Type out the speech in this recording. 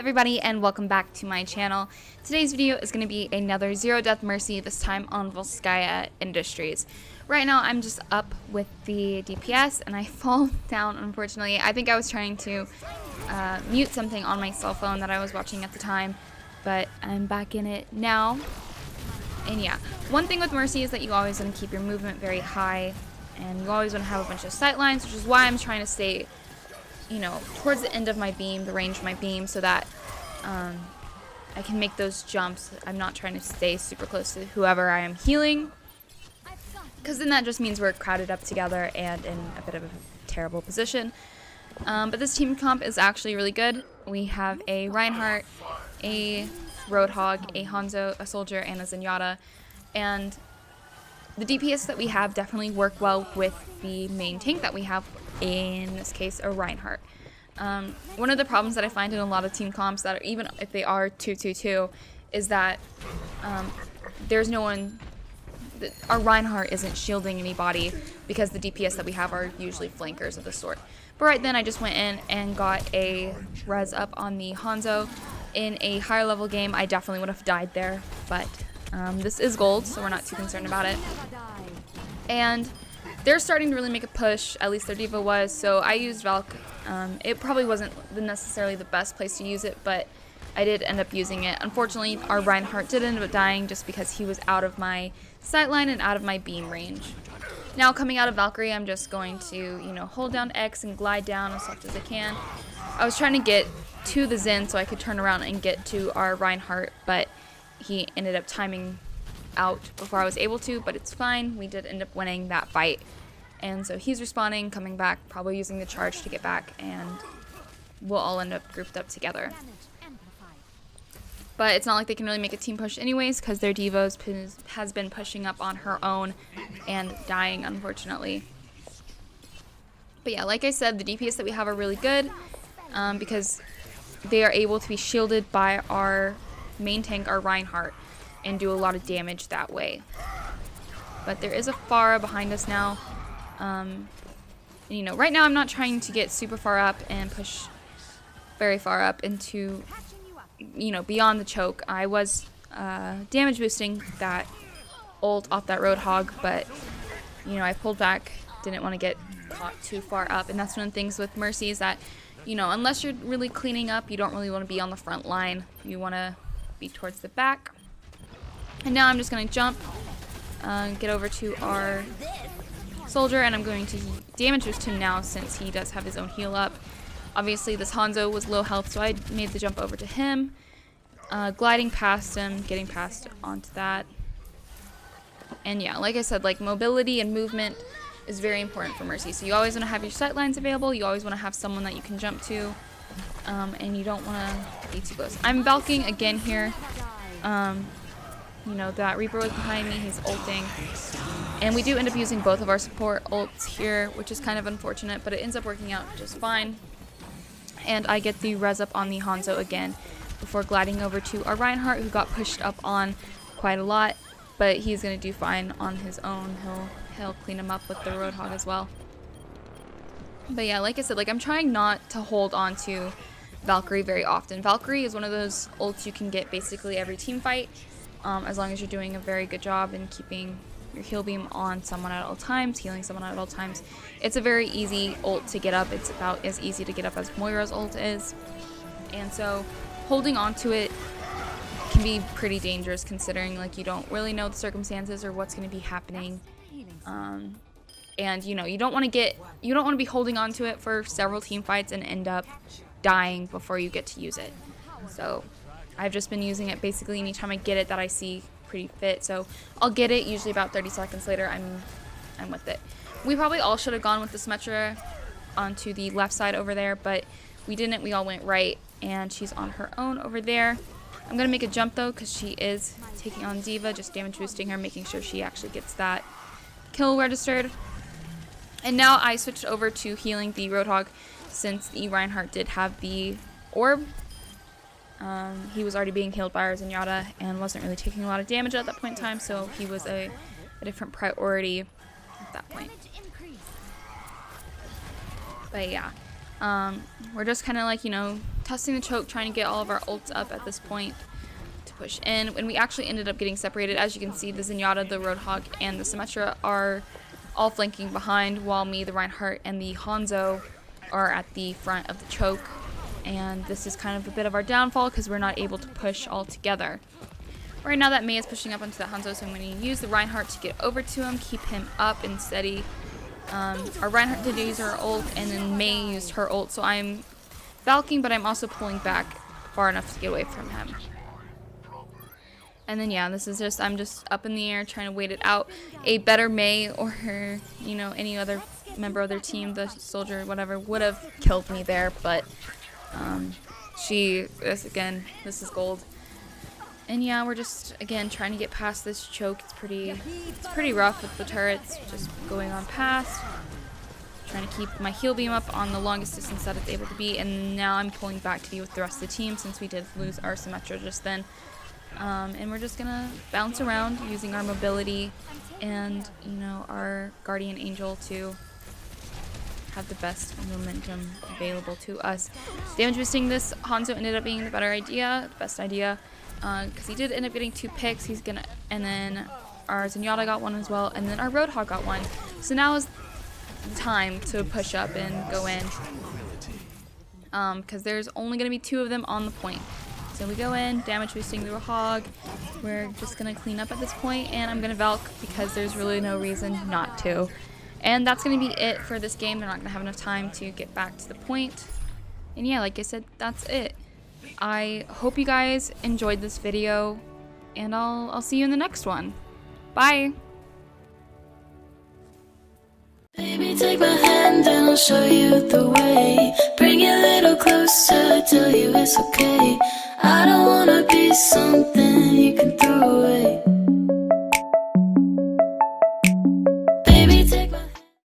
everybody, and welcome back to my channel. Today's video is going to be another Zero Death Mercy, this time on Volskya Industries. Right now I'm just up with the DPS and I fall down, unfortunately. I think I was trying to mute something on my cell phone that I was watching at the time, but I'm back in it now. And yeah, one thing with Mercy is that you always want to keep your movement very high, and you always want to have a bunch of sight lines, which is why I'm trying to stay, you know, towards the end of my beam, the range of my beam, so that I can make those jumps. I'm not trying to stay super close to whoever I am healing, because then that just means we're crowded up together and in a bit of a terrible position. But this team comp is actually really good. We have a Reinhardt, a Roadhog, a Hanzo, a Soldier, and a Zenyatta, and the DPS that we have definitely work well with the main tank that we have, in this case a Reinhardt. One of the problems that I find in a lot of team comps, that even if they are 2-2-2, is that there's no one, our Reinhardt isn't shielding anybody because the DPS that we have are usually flankers of the sort. But right then I just went in and got a res up on the Hanzo. In a higher level game I definitely would have died there, but this is gold, so we're not too concerned about it. And they're starting to really make a push, at least their diva was, so I used Valk. It probably wasn't necessarily the best place to use it, but I did end up using it. Unfortunately, our Reinhardt did end up dying just because he was out of my sightline and out of my beam range. Now, coming out of Valkyrie, I'm just going to, you know, hold down X and glide down as soft as I can. I was trying to get to the Zen so I could turn around and get to our Reinhardt, but he ended up timing out before I was able to, but it's fine. We did end up winning that fight. And so he's respawning, coming back, probably using the charge to get back, and we'll all end up grouped up together. But it's not like they can really make a team push anyways, because their diva has been pushing up on her own and dying, unfortunately. But yeah, like I said, the DPS that we have are really good, because they are able to be shielded by our main tank, our Reinhardt, and do a lot of damage that way. But there is a Pharah behind us now. You know, right now I'm not trying to get super far up and push very far up into, you know, beyond the choke. I was damage boosting that ult off that Roadhog, but, you know, I pulled back, didn't want to get caught too far up. And that's one of the things with Mercy is that, you know, unless you're really cleaning up, you don't really want to be on the front line. You want to be towards the back. And now I'm just going to jump, get over to our Soldier, and I'm going to damage boost him now since he does have his own heal up. Obviously this Hanzo was low health, so I made the jump over to him, gliding past him, getting past onto that. And yeah, like I said, like, mobility and movement is very important for Mercy. So you always want to have your sight lines available, you always want to have someone that you can jump to, and you don't want to be too close. I'm bulking again here. You know, that Reaper was behind me, he's ulting. And we do end up using both of our support ults here, which is kind of unfortunate, but it ends up working out just fine. And I get the res up on the Hanzo again before gliding over to our Reinhardt, who got pushed up on quite a lot, but he's going to do fine on his own. He'll clean him up with the Roadhog as well. But yeah, like I said, like, I'm trying not to hold on to Valkyrie very often. Valkyrie is one of those ults you can get basically every team fight, as long as you're doing a very good job in keeping your heal beam on someone at all times, healing someone at all times. It's a very easy ult to get up. It's about as easy to get up as Moira's ult is. And so holding on to it can be pretty dangerous, considering, like, you don't really know the circumstances or what's going to be happening. And you know, you don't want to be holding on to it for several team fights and end up dying before you get to use it. So I've just been using it basically anytime I get it that I see pretty fit. So I'll get it, usually about 30 seconds later I'm with it. We probably all should have gone with the Symmetra onto the left side over there, but we didn't. We all went right, and she's on her own over there. I'm gonna make a jump though, because she is taking on Diva, just damage boosting her, making sure she actually gets that kill registered. And now I switched over to healing the Roadhog, since the Reinhardt did have the orb. He was already being healed by our Zenyatta and wasn't really taking a lot of damage at that point in time, so he was a different priority at that point. But yeah, we're just kind of, like, you know, testing the choke, trying to get all of our ults up at this point to push in. And we actually ended up getting separated. As you can see, the Zenyatta, the Roadhog, and the Symmetra are all flanking behind, while me, the Reinhardt, and the Hanzo are at the front of the choke. And this is kind of a bit of our downfall because we're not able to push all together. Right now that Mei is pushing up onto that Hanzo, so I'm going to use the Reinhardt to get over to him, keep him up and steady. Our Reinhardt did use her ult, and then Mei used her ult, so I'm Valking, but I'm also pulling back far enough to get away from him. And then yeah, this is just, I'm just up in the air trying to wait it out. A better Mei or her, you know, any other member of their team, the soldier, whatever, would have killed me there, but this is gold. And yeah, we're just, again, trying to get past this choke. It's pretty rough with the turrets just going on past. Trying to keep my heal beam up on the longest distance that it's able to be. And now I'm pulling back to be with the rest of the team since we did lose our Symmetra just then. And we're just going to bounce around using our mobility and, you know, our Guardian Angel to have the best momentum available to us. Damage boosting this Hanzo ended up being the best idea. Because he did end up getting 2 picks. And then our Zenyatta got 1 as well, and then our Roadhog got 1. So now is the time to push up and go in, because there's only gonna be 2 of them on the point. So we go in, damage boosting the Roadhog. We're just gonna clean up at this point, and I'm gonna Valk because there's really no reason not to. And that's gonna be it for this game. They're not gonna have enough time to get back to the point. And yeah, like I said, that's it. I hope you guys enjoyed this video, and I'll see you in the next one. Bye! Baby, take my hand and I'll show you the way. Bring it a little closer, tell you it's okay. I don't wanna be something